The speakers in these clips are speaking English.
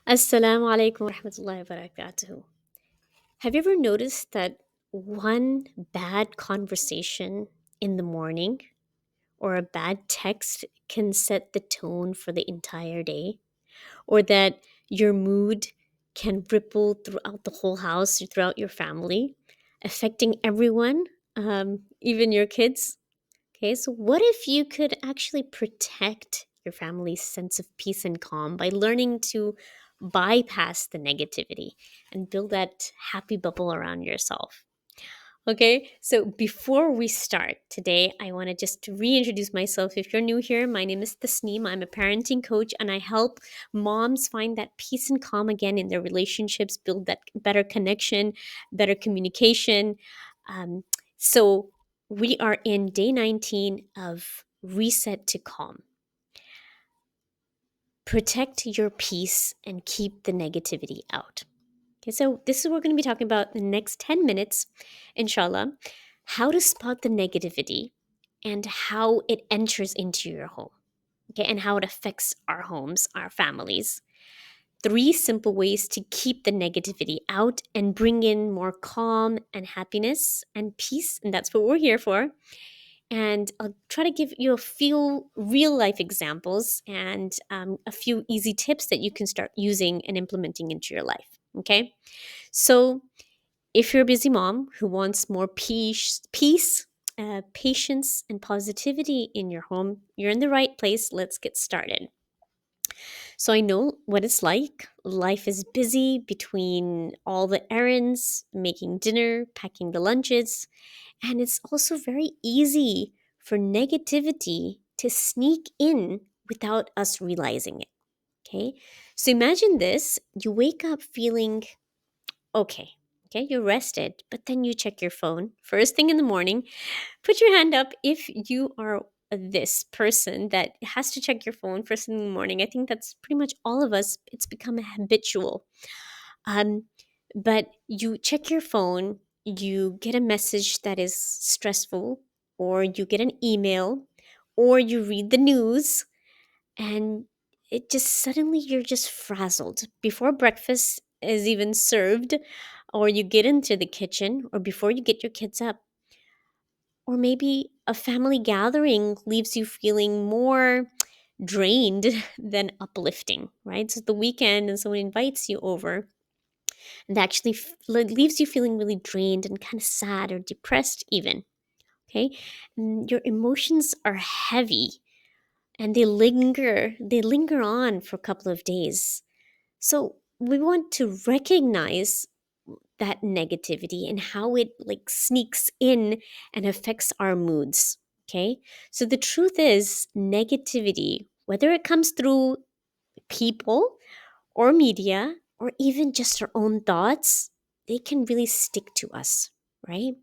Assalamu alaikum wa rahmatullahi wa barakatuhu. Have you ever noticed that one bad conversation in the morning or a bad text can set the tone for the entire day? Or that your mood can ripple throughout the whole house, throughout your family, affecting everyone, even your kids? Okay, so what if you could actually protect your family's sense of peace and calm by learning to bypass the negativity and build that happy bubble around yourself? Okay, so before we start today, I want to just reintroduce myself. If you're new here, my name is Tasneem. I'm a parenting coach and I help moms find that peace and calm again in their relationships, build that better connection, better communication. Um, so we are in day 19 of Reset to Calm. Protect your peace and keep the negativity out. Okay, so this is what we're going to be talking about in the next 10 minutes, inshallah, how to spot the negativity and how it enters into your home, okay, and how it affects our homes, our families. Three simple ways to keep the negativity out and bring in more calm and happiness and peace, and that's what we're here for. And I'll try to give you a few real life examples and a few easy tips that you can start using and implementing into your life. Okay. So, if you're a busy mom who wants more patience, and positivity in your home, you're in the right place. Let's get started. So, I know what it's like. Life is busy between all the errands, making dinner, packing the lunches, and it's also very easy for negativity to sneak in without us realizing it. Okay. So, imagine this, you wake up feeling okay. Okay, you're rested, but then you check your phone first thing in the morning. Put your hand up if you are this person that has to check your phone first thing in the morning. I think that's pretty much all of us. It's become habitual. Um, but you check your phone, you get a message that is stressful, or you get an email, or you read the news, and it just suddenly you're just frazzled before breakfast is even served, or you get into the kitchen, or before you get your kids up, or maybe a family gathering leaves you feeling more drained than uplifting, right? So the weekend and someone invites you over and actually leaves you feeling really drained and kind of sad or depressed even. Okay, and your emotions are heavy and they linger on for a couple of days. So we want to recognize that negativity and how it like sneaks in and affects our moods. Okay, so the truth is negativity, whether it comes through people or media or even just our own thoughts, they can really stick to us, right?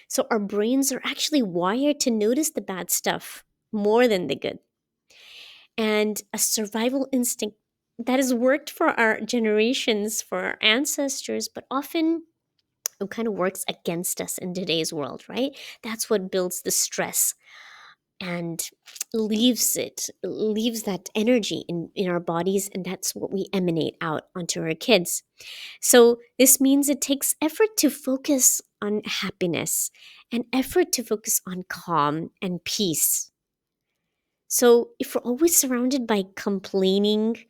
So our brains are actually wired to notice the bad stuff more than the good, and a survival instinct that has worked for our generations, for our ancestors, but often it kind of works against us in today's world, right? That's what builds the stress and leaves that energy in our bodies, and that's what we emanate out onto our kids. So this means it takes effort to focus on happiness and effort to focus on calm and peace. So, if we're always surrounded by complaining,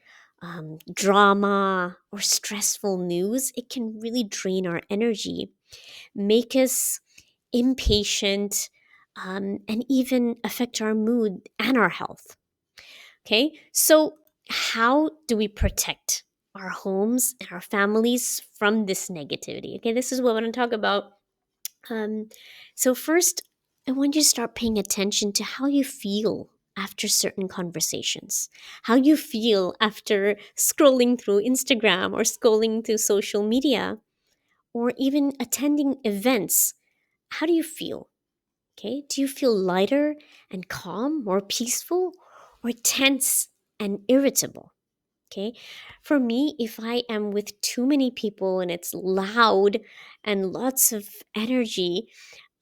drama, or stressful news, it can really drain our energy, make us impatient, and even affect our mood and our health. Okay, so how do we protect our homes and our families from this negativity? Okay, this is what I want to talk about. Um, so, first, I want you to start paying attention to how you feel after certain conversations, how you feel after scrolling through Instagram or scrolling through social media, or even attending events. How do you feel? Okay, do you feel lighter and calm, more peaceful, or tense and irritable? Okay, for me, if I am with too many people and it's loud and lots of energy,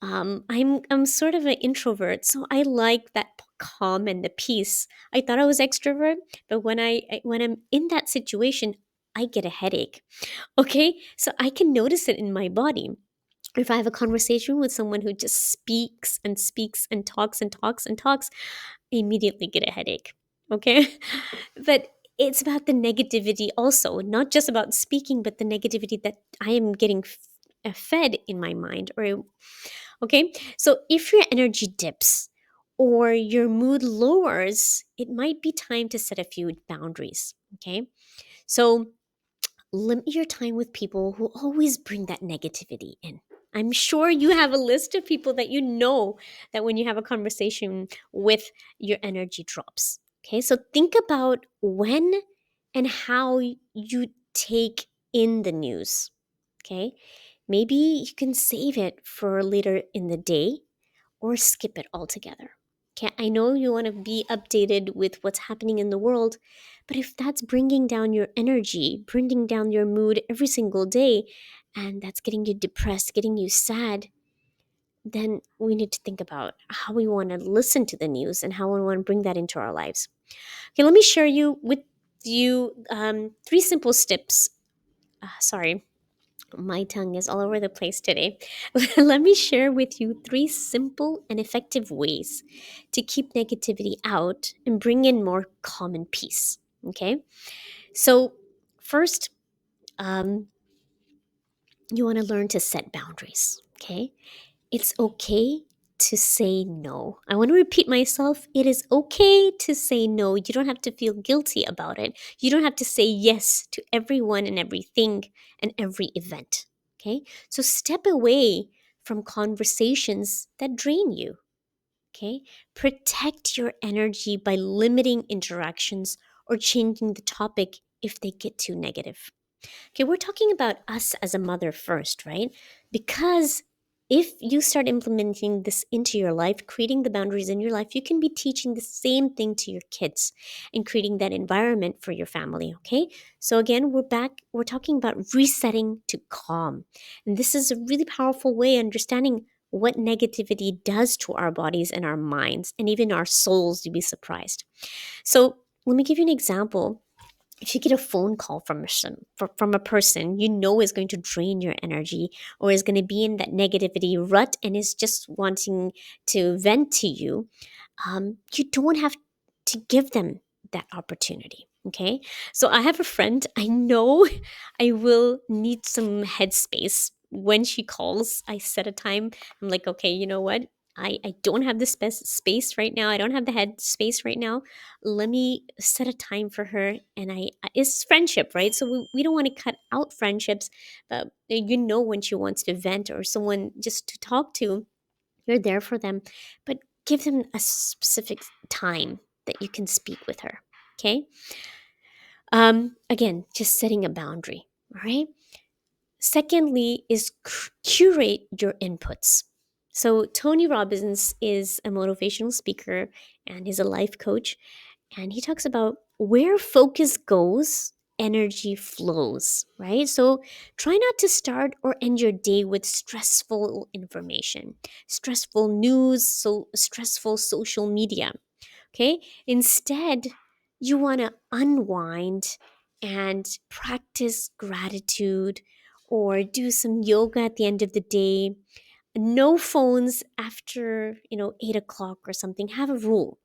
I'm sort of an introvert, so I like that calm and the peace. I thought I was extrovert, but when I'm in that situation, I get a headache. Okay, so I can notice it in my body. If I have a conversation with someone who just speaks and speaks and talks and talks and talks, I immediately get a headache. Okay, but it's about the negativity also, not just about speaking, but the negativity that I am getting fed in my mind. Or okay, so if your energy dips or your mood lowers, it might be time to set a few boundaries. Okay, so limit your time with people who always bring that negativity in. I'm sure you have a list of people that you know that when you have a conversation with, your energy drops. Okay, so think about when and how you take in the news. Okay, maybe you can save it for later in the day or skip it altogether. Okay, I know you want to be updated with what's happening in the world, but if that's bringing down your energy, bringing down your mood every single day, and that's getting you depressed, getting you sad, then we need to think about how we want to listen to the news and how we want to bring that into our lives. Okay, let me share you three simple steps. Sorry, my tongue is all over the place today. Let me share with you three simple and effective ways to keep negativity out and bring in more calm and peace. Okay, so first, um, you want to learn to set boundaries. Okay, it's okay to say no. I want to repeat myself. It is okay to say no. You don't have to feel guilty about it. You don't have to say yes to everyone and everything and every event. Okay? So step away from conversations that drain you. Okay? Protect your energy by limiting interactions or changing the topic if they get too negative. Okay, we're talking about us as a mother first, right? Because if you start implementing this into your life, creating the boundaries in your life, you can be teaching the same thing to your kids and creating that environment for your family, okay? So again, we're talking about resetting to calm. And this is a really powerful way of understanding what negativity does to our bodies and our minds and even our souls. You'd be surprised. So let me give you an example. If you get a phone call from a person you know is going to drain your energy or is going to be in that negativity rut and is just wanting to vent to you, you don't have to give them that opportunity. Okay, so I have a friend. I know I will need some headspace when she calls. I set a time. I'm like, okay, you know what, I don't have the space right now. I don't have the head space right now. Let me set a time for her. And it's friendship, right? So we don't want to cut out friendships, but you know, when she wants to vent or someone just to talk to, you're there for them, but give them a specific time that you can speak with her. Okay. Again, just setting a boundary. All right. Secondly, is curate your inputs. So Tony Robbins is a motivational speaker and he's a life coach, and he talks about where focus goes, energy flows, right? So try not to start or end your day with stressful information, stressful news, so stressful social media. Okay? Instead, you want to unwind and practice gratitude or do some yoga at the end of the day. No phones after, 8 o'clock or something. Have a rule,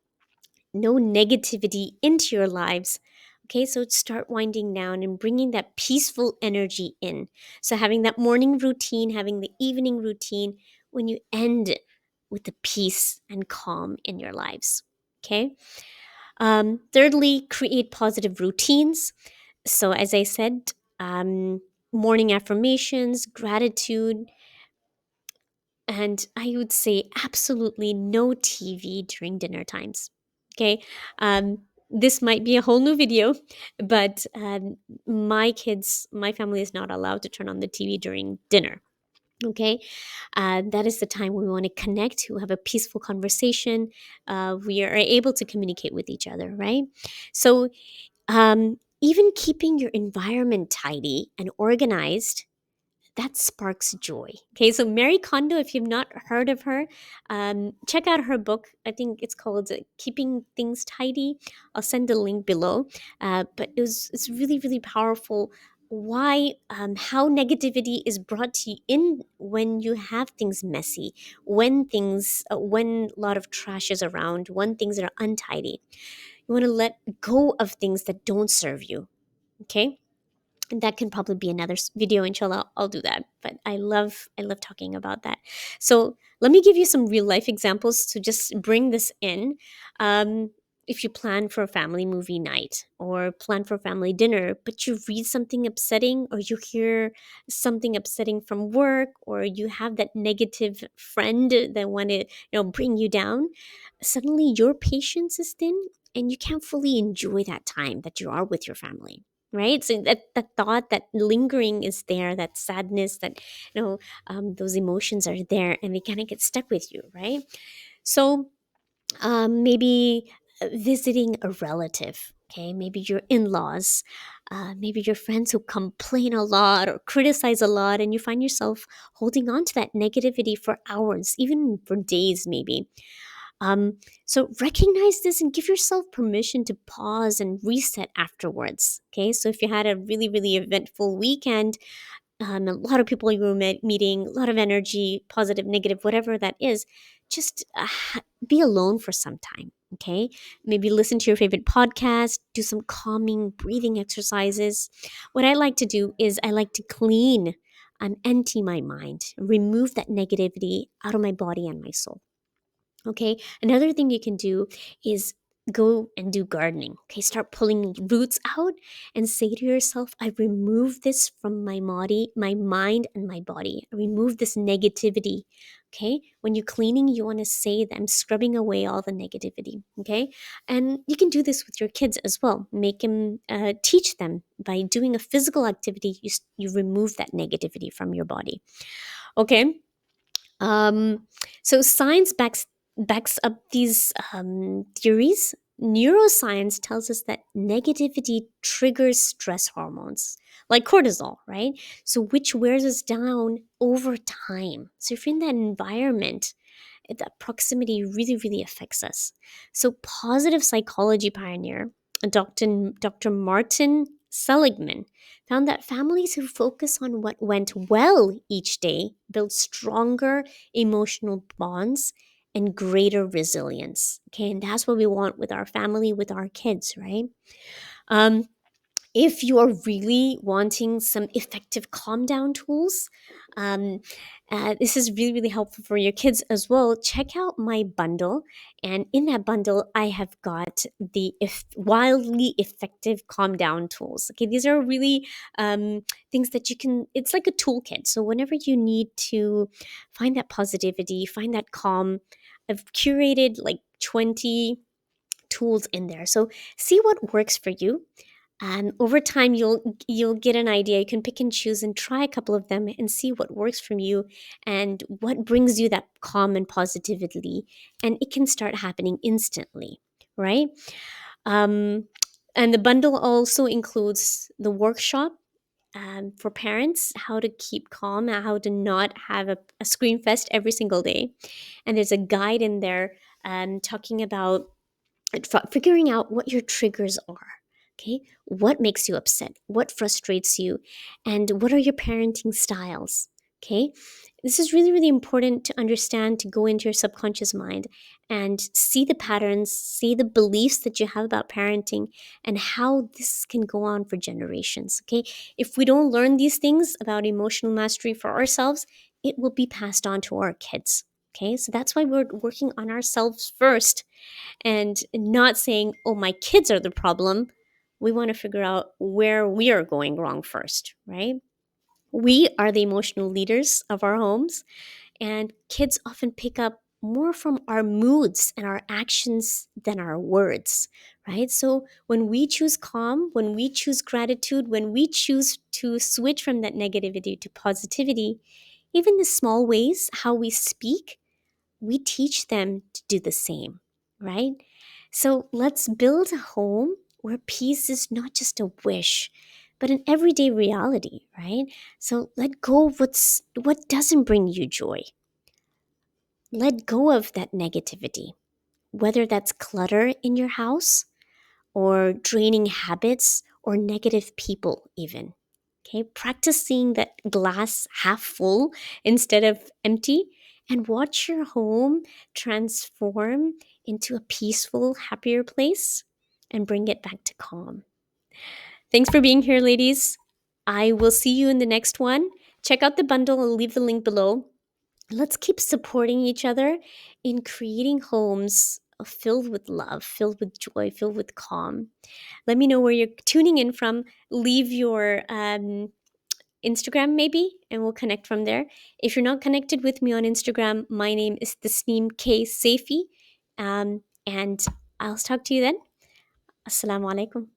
no negativity into your lives. Okay, so start winding down and bringing that peaceful energy in. So, having that morning routine, having the evening routine, when you end with the peace and calm in your lives. Okay, thirdly, create positive routines. So, as I said, morning affirmations, gratitude, and I would say absolutely no TV during dinner times. Okay. This might be a whole new video, but my family is not allowed to turn on the TV during dinner. Okay. That is the time we want to connect, we have a peaceful conversation. We are able to communicate with each other, right? So, even keeping your environment tidy and organized, that sparks joy. Okay, so Mary Kondo, if you've not heard of her, check out her book. I think it's called Keeping Things Tidy. I'll send a link below. But it's really, really powerful. Why, how negativity is brought to you in when you have things messy, when a lot of trash is around, when things are untidy. You want to let go of things that don't serve you. Okay, and that can probably be another video, inshallah. I'll do that, but I love talking about that. So let me give you some real life examples to just bring this in. If you plan for a family movie night or plan for a family dinner, but you read something upsetting or you hear something upsetting from work, or you have that negative friend that want to bring you down, suddenly your patience is thin and you can't fully enjoy that time that you are with your family, right? So that thought, that lingering is there, that sadness, that those emotions are there, and they kind of get stuck with you, right? So maybe visiting a relative, okay, maybe your in-laws, maybe your friends who complain a lot or criticize a lot, and you find yourself holding on to that negativity for hours, even for days maybe. um, so recognize this and give yourself permission to pause and reset afterwards. Okay, so if you had a really, really eventful weekend, a lot of people you were meeting, a lot of energy, positive, negative, whatever that is, just be alone for some time. Okay, maybe listen to your favorite podcast, do some calming breathing exercises. What I like to do is I like to clean and empty my mind, remove that negativity out of my body and my soul. Okay. Another thing you can do is go and do gardening. Okay. Start pulling roots out and say to yourself, I remove this from my body, my mind, and my body. I remove this negativity. Okay. When you're cleaning, you want to say that I'm scrubbing away all the negativity. Okay. And you can do this with your kids as well. Make them, teach them by doing a physical activity. You remove that negativity from your body. Okay. um, so science backs up these theories. Neuroscience tells us that negativity triggers stress hormones like cortisol, right? So which wears us down over time. So if you're in that environment, that proximity really, really affects us. So positive psychology pioneer Dr. Martin Seligman found that families who focus on what went well each day build stronger emotional bonds and greater resilience. Okay, and that's what we want with our family, with our kids, right? Um, if you are really wanting some effective calm down tools, um, this is really, really helpful for your kids as well. Check out my bundle. And in that bundle, I have got the wildly effective calm down tools. Okay, these are really things that you can, it's like a toolkit. So whenever you need to find that positivity, find that calm, I've curated like 20 tools in there. So see what works for you, and over time you'll get an idea. You can pick and choose and try a couple of them and see what works from you and what brings you that calm and positivity, and it can start happening instantly, right? um, and the bundle also includes the workshop for parents, how to keep calm and how to not have a screen fest every single day. And there's a guide in there talking about figuring out what your triggers are. Okay, what makes you upset, what frustrates you, and what are your parenting styles. Okay, this is really, really important to understand, to go into your subconscious mind and see the patterns, see the beliefs that you have about parenting, and how this can go on for generations. Okay, if we don't learn these things about emotional mastery for ourselves, it will be passed on to our kids. Okay, so that's why we're working on ourselves first and not saying, oh, my kids are the problem. We want to figure out where we are going wrong first, right? We are the emotional leaders of our homes, and kids often pick up more from our moods and our actions than our words, right? So when we choose calm, when we choose gratitude, when we choose to switch from that negativity to positivity, even the small ways how we speak, we teach them to do the same, right? So let's build a home where peace is not just a wish, but an everyday reality, right? So let go of what doesn't bring you joy. Let go of that negativity, whether that's clutter in your house or draining habits or negative people, even. Okay, practice seeing that glass half full instead of empty, and watch your home transform into a peaceful, happier place and bring it back to calm. Thanks for being here, ladies. I will see you in the next one. Check out the bundle, I'll leave the link below. Let's keep supporting each other in creating homes filled with love, filled with joy, filled with calm. Let me know where you're tuning in from. Leave your Instagram maybe, and we'll connect from there. If you're not connected with me on Instagram, my name is Tasneem K Safi. And I'll talk to you then. Assalamu alaikum.